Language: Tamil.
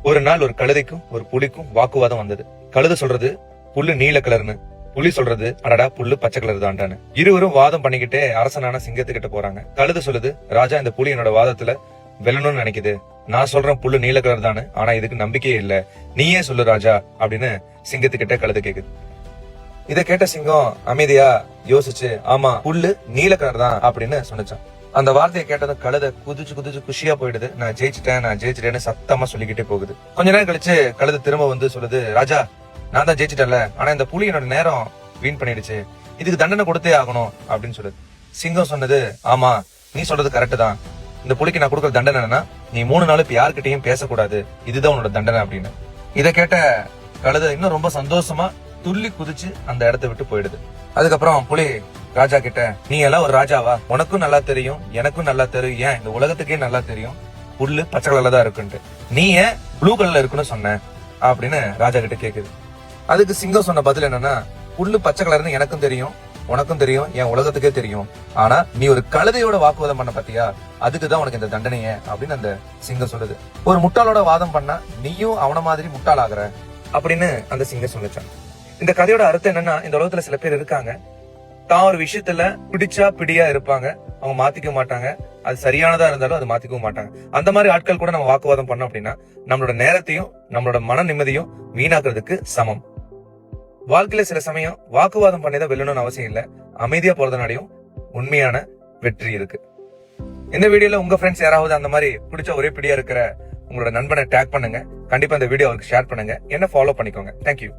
ஒரு நாள் ஒரு கழுதைக்கும் ஒரு புலிக்கும் வாக்குவாதம் வந்தது. கழுதை சொல்றது புல்லு நீல கலர்னு, புலி சொல்றது அடடா புல்லு பச்சை கலர் தான்டான்னு. இருவரும் வாதம் பண்ணிக்கிட்டே அரசனான சிங்கத்துக்கிட்ட போறாங்க. கழுதை சொல்லுது, ராஜா இந்த புலி என்னோட வாதத்துல வெல்லணும்னு நினைக்குது. நான் சொல்றேன் புல்லு நீல கலர் தானு, ஆனா இதுக்கு நம்பிக்கையே இல்ல, நீயே சொல்லு ராஜா அப்படின்னு சிங்கத்துக்கிட்ட கழுதை கேக்குது. இத கேட்ட சிங்கம் அமைதியா யோசிச்சு, ஆமா புல்லு நீல கலர் தான் அப்படின்னு சொன்னிச்சான். அந்த வார்த்தையை கேட்டதும் கழுதை குதிச்சு குதிச்சு குஷியா போயிடுது. நான் ஜெயிச்சிட்டேன்னு சத்தமா சொல்லிக்கிட்டே போகுது. கொஞ்ச நேரம் கழிச்சு கழுதை திரும்ப வந்து சொல்லுது, ராஜா நான் தான் ஜெயிச்சிட்டேன்ல, ஆனா இந்த புலி என்னோட நேரம் வீண் பண்ணிடுச்சு, இதுக்கு தண்டனை கொடுத்தே ஆகணும் அப்படின்னு சொல்லுது. சிங்கம் சொன்னது, ஆமா நீ சொல்றது கரெக்ட் தான், இந்த புலிக்கு நான் கொடுக்கற தண்டனை என்னன்னா நீ 3 நாள் இப்ப யாருக்கிட்டையும் பேசக்கூடாது, இதுதான் உன்னோட தண்டனை அப்படின்னு. இத கேட்ட கழுதை இன்னும் ரொம்ப சந்தோஷமா துள்ளி குதிச்சு அந்த இடத்தை விட்டு போயிடுது. அதுக்கப்புறம் புலி ராஜா கிட்ட, நீ எல்லாம் ஒரு ராஜாவா, உனக்கும் நல்லா தெரியும் எனக்கும் நல்லா தெரியும், ஏன் இந்த உலகத்துக்கே நல்லா தெரியும் புல்லு பச்சை கலர்ல தான் இருக்குன்ட்டு, நீ ஏன் ப்ளூ கலர்ல இருக்குன்னு சொன்ன அப்படின்னு ராஜா கிட்ட கேக்குது. அதுக்கு சிங்கம் சொன்ன பதில் என்னன்னா, புல்லு பச்சை கலர்னு எனக்கும் தெரியும் உனக்கும் தெரியும் என் உலகத்துக்கே தெரியும், ஆனா நீ ஒரு கழுதையோட வாக்குவாதம் பண்ண பத்தியா, அதுக்குதான் உனக்கு இந்த தண்டனைய அப்படின்னு அந்த சிங்கம் சொல்லுது. ஒரு முட்டாளோட வாதம் பண்ணா நீயும் அவன மாதிரி முட்டாள் ஆகுற அப்படின்னு அந்த சிங்கம் சொல்லிச்சான். இந்த கதையோட அர்த்தம் என்னன்னா, இந்த உலகத்துல சில பேர் இருக்காங்க, தான் ஒரு விஷயத்துல பிடிச்சா பிடியா இருப்பாங்க, அவங்க மாத்திக்க மாட்டாங்க, அது சரியானதா இருந்தாலும் அது மாத்திக்கவும் மாட்டாங்க. அந்த மாதிரி ஆட்கள் கூட நம்ம வாக்குவாதம் பண்ணோம் அப்படின்னா நம்மளோட நேரத்தையும் நம்மளோட மன நிம்மதியும் வீணாக்குறதுக்கு சமம். வாழ்க்கையில சில சமயம் வாக்குவாதம் பண்ணிதான் வெல்லணும்னு அவசியம் இல்ல, அமைதியா போறதுனாலையும் உண்மையான வெற்றி இருக்கு. இந்த வீடியோல உங்க ஃப்ரெண்ட்ஸ் யாராவது அந்த மாதிரி பிடிச்ச ஒரே பிடியா இருக்கிற உங்களோட நண்பனை டேக் பண்ணுங்க. கண்டிப்பா இந்த வீடியோ அவருக்கு ஷேர் பண்ணுங்க. என்ன ஃபாலோ பண்ணிக்கோங்க. தேங்க்யூ.